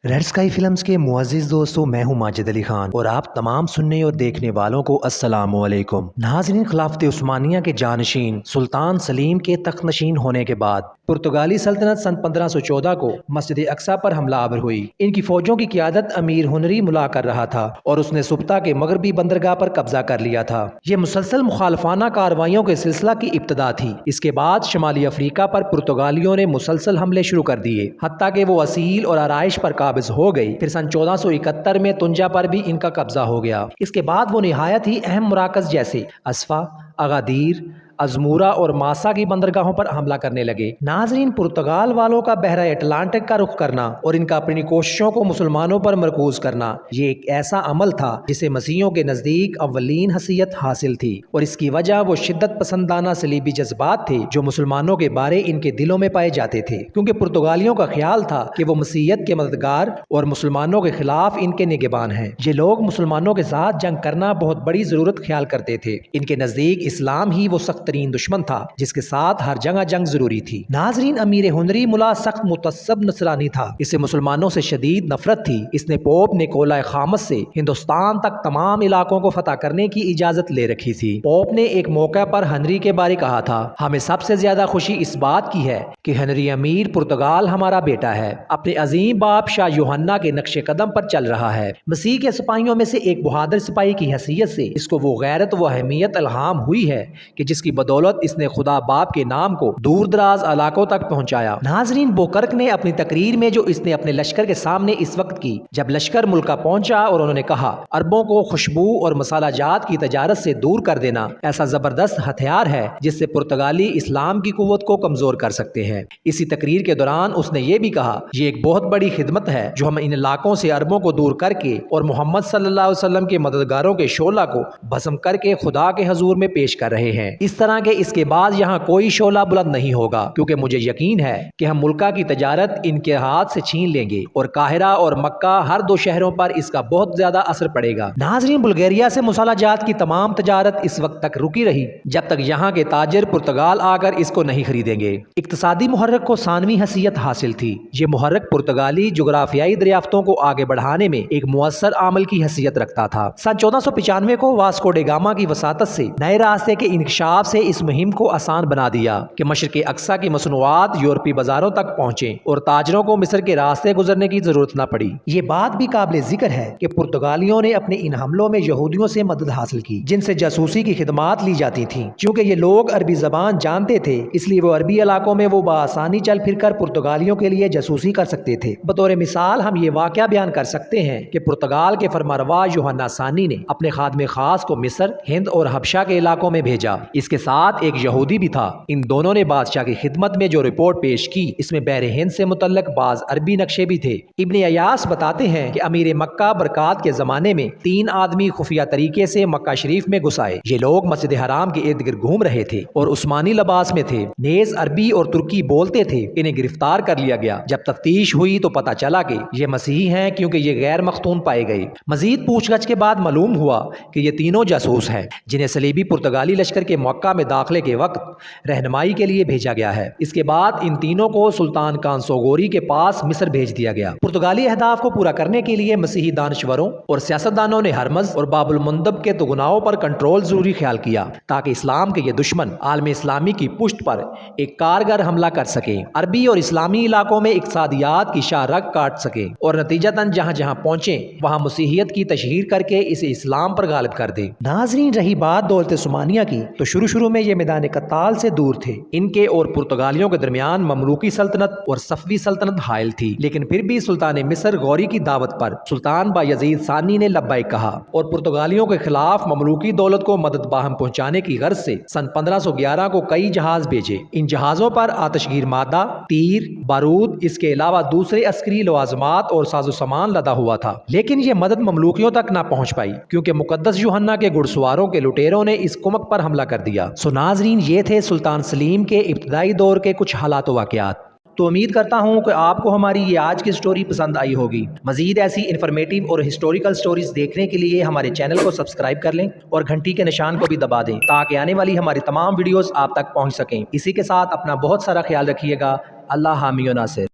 Red sky films के मुअज़्ज़िज़ दोस्तों, मैं हूं माजिद अली खान और आप तमाम सुनने और देखने वालों को अस्सलामु अलैकुम। नाज़रीन, खिलाफत उस्मानिया के जानशीन सुल्तान सलीम के तख्त नशीन होने के बाद पुर्तगाली सल्तनत सन 1514 को मस्जिद अक्सा पर हमला आवर हुई। इनकी फौजों की क़ियादत अमीर हुनरी मुला कर रहा था और उसने सुब्ता के मगरबी बंदरगाह पर कब्जा कर लिया था। ये मुसलसल मुखालफाना कार्रवाइयों के सिलसिला की इब्तदा थी। इसके बाद शुमाली अफ्रीका पर पुर्तगालियों ने मुसलसल हमले शुरू कर दिए, हत्ता कि वो असील और आराइश पर काबिज हो गई। फिर सन 1471 में तुंजा पर भी इनका कब्जा हो गया। इसके बाद वो निहायत ही अहम मराकज जैसे अस्फा, अगादीर, अजमूरा और मासा की बंदरगाहों पर हमला करने लगे। नाजरीन, पुर्तगाल वालों का बहरा अटलांटिक का रुख करना और इनका अपनी कोशिशों को मुसलमानों पर मरकूज करना, ये एक ऐसा अमल था जिसे मसीहियों के नजदीक अव्वलीन हसीयत हासिल थी और इसकी वजह वो शिद्दत पसंदाना सलीबी जज्बात थे जो मुसलमानों के बारे इनके दिलों में पाए जाते थे, क्योंकि पुर्तगालियों का ख्याल था कि वो मसीहियत के मददगार और मुसलमानों के खिलाफ इनके निगहबान हैं। ये लोग मुसलमानों के साथ जंग करना बहुत बड़ी जरूरत ख्याल करते थे। इनके नजदीक इस्लाम ही वो सख्त तरीन दुश्मन था जिसके साथ हर जगह जंग जरूरी थी। नाजरीन, अमीर हुनरी मुला सख्त मुतस्सब नसरानी था। इसे मुसलमानों से शदीद नफरत थी। इसने पोप निकोला खामस से हिंदुस्तान तक तमाम इलाकों को फतह करने की इजाजत ले रखी थी। पोप ने एक मौका पर हेनरी के बारे कहा था, हमें सबसे ज्यादा खुशी इस बात की है कि हेनरी अमीर पुर्तगाल हमारा बेटा है, अपने अजीम बाप शाह यूहन्ना के नक्शे कदम पर चल रहा है। मसीह के सिपाहियों में से एक बहादुर सिपाही की हैसियत से इसको वो गैरत व अहमियत इल्हाम हुई है कि जिसकी बदौलत इसने खुदा बाप के नाम को दूर दराज इलाकों तक पहुंचाया। नाजरीन, बोकर्क ने अपनी तकरीर में जो इसने अपने लश्कर के सामने इस वक्त की जब लश्कर मुल्का पहुंचा और उन्होंने कहा, अरबों को खुशबू और मसाला जात की तजारत से दूर कर देना ऐसा जबरदस्त हथियार है जिससे पुर्तगाली इस्लाम की कुव्वत को कमजोर कर सकते हैं। इसी तकरीर के दौरान उसने ये भी कहा, ये एक बहुत बड़ी खिदमत है जो हम इन इलाकों से अरबों को दूर करके और मोहम्मद सल्लल्लाहु अलैहि वसल्लम के मददगारों के शोला को भस्म करके खुदा के हजूर में पेश कर रहे हैं। इस तरह के इसके बाद यहाँ कोई शोला बुलंद नहीं होगा, क्योंकि मुझे यकीन है कि हम मुल्का की तजारत इनके हाथ से छीन लेंगे और काहिरा और मक्का हर दो शहरों पर इसका बहुत ज्यादा असर पड़ेगा। नाजरीन, बुल्गारिया से मसाला जात की तमाम तजारत इस वक्त तक रुकी रही जब तक यहाँ के ताजिर पुर्तगाल आकर इसको नहीं खरीदेंगे। इक्तसादी मुहर्रक को सानवी हैसियत हासिल थी। ये मुहर्रक पुर्तगाली जुग्राफियाई दरियाफ्तों को आगे बढ़ाने में एक मुअस्सर आमल की हैसियत रखता था। सन 1495 को वास्को डे गामा की वसातत से नए रास्ते के इंकशाफ से इस मुहिम को आसान बना दिया कि मशरिक़ अक्सा की मसनूआत यूरोपी बाजारों तक पहुंचे और ताजरों को मिस्र के रास्ते गुजरने की जरूरत न पड़ी। ये बात भी काबिल जिक्र है कि पुर्तगालियों ने अपने इन हमलों में यहूदियों से मदद हासिल की जिनसे जासूसी की खिदमात ली जाती थी। क्योंकि ये लोग अरबी जबान जानते थे, इसलिए वो अरबी इलाकों में वो बआसानी चल फिर कर पुर्तगालियों के लिए जासूसी कर सकते थे। बतौर मिसाल हम ये वाकया बयान कर सकते हैं कि पुर्तगाल के फरमारवा यूहन्ना सानी ने अपने खादमे खास को मिस्र, हिंद और हबशा के इलाकों में भेजा। इसके साथ एक यहूदी भी था। इन दोनों ने बादशाह की खिदमत में जो रिपोर्ट पेश की, इसमें बहरे हिंद से मुतल्लक बाज अरबी नक्शे भी थे। इब्ने अयास बताते हैं कि अमीर मक्का बरकात के जमाने में 3 आदमी खुफिया तरीके से मक्का शरीफ में घुस आए। ये लोग मस्जिद हराम के इर्द गिर्द घूम रहे थे और उस्मानी लिबास में थे, नेज अरबी और तुर्की बोलते थे। इन्हें गिरफ्तार कर लिया गया। जब तफ्तीश हुई तो पता चला कि ये मसीही हैं, क्योंकि ये गैर मख्तून पाए गए। मजीद पूछगछ के बाद मालूम हुआ कि ये तीनों जासूस हैं जिन्हें सलीबी पुर्तगाली लश्कर के मक्का में दाखिले के वक्त रहनुमाई के लिए भेजा गया है। इसके बाद इन तीनों को सुल्तान कांसोगोरी के पास मिस्र भेज दिया गया। पुर्तगाली अहदाफ को पूरा करने के लिए मसीही दानश्वरों और सियासतदानों ने हरमज और बाबुल मुंदब के तुगनाओं पर कंट्रोल जरूरी ख्याल किया ताकि इस्लाम के ये दुश्मन आलम इस्लामी की पुष्ट पर एक कारगर हमला कर सके, अरबी और इस्लामी इलाकों में इक्तिसादियात की शाह रग काट सके और नतीजतन जहां जहां पहुंचे वहां मसीहियत की तशहीर करके इसे इस्लाम पर गालिब कर दे। नाजरीन, रही बात दौलत उस्मानिया की, तो शुरू में ये मैदान कत्ताल से दूर थे। इनके और पुर्तगालियों के दरमियान ममलूकी सल्तनत और सफवी सल्तनत हायल थी, लेकिन फिर भी सुल्तान मिस्र गौरी की दावत पर सुल्तान बायजीद सानी ने लब्बैक कहा और पुर्तगालियों के खिलाफ ममलूकी दौलत को मदद बाहम पहुंचाने की गर्ज से सन 1511 को कई जहाज भेजे। इन जहाजों पर आतशगीर मादा, तीर, बारूद, इसके अलावा दूसरे अस्करी लवाजमात और साजो सामान लदा हुआ था। लेकिन ये मदद ममलूकियों तक ना पहुंच पाई, क्योंकि मुकद्दस यूहन्ना के घुड़सवारों के लुटेरों ने इस कुमक पर हमला कर दिया। सो नाजरीन, ये थे सुल्तान सलीम के इब्तदाई दौर के कुछ हालात वाकयात। तो उम्मीद करता हूँ कि आपको हमारी ये आज की स्टोरी पसंद आई होगी। मजीद ऐसी इन्फॉर्मेटिव और हिस्टोरिकल स्टोरीज देखने के लिए हमारे चैनल को सब्सक्राइब कर लें और घंटी के निशान को भी दबा दें ताकि आने वाली हमारी तमाम वीडियोस आप तक पहुँच सकें। इसी के साथ अपना बहुत सारा ख्याल रखिएगा। अल्लाह हामी व नासिर।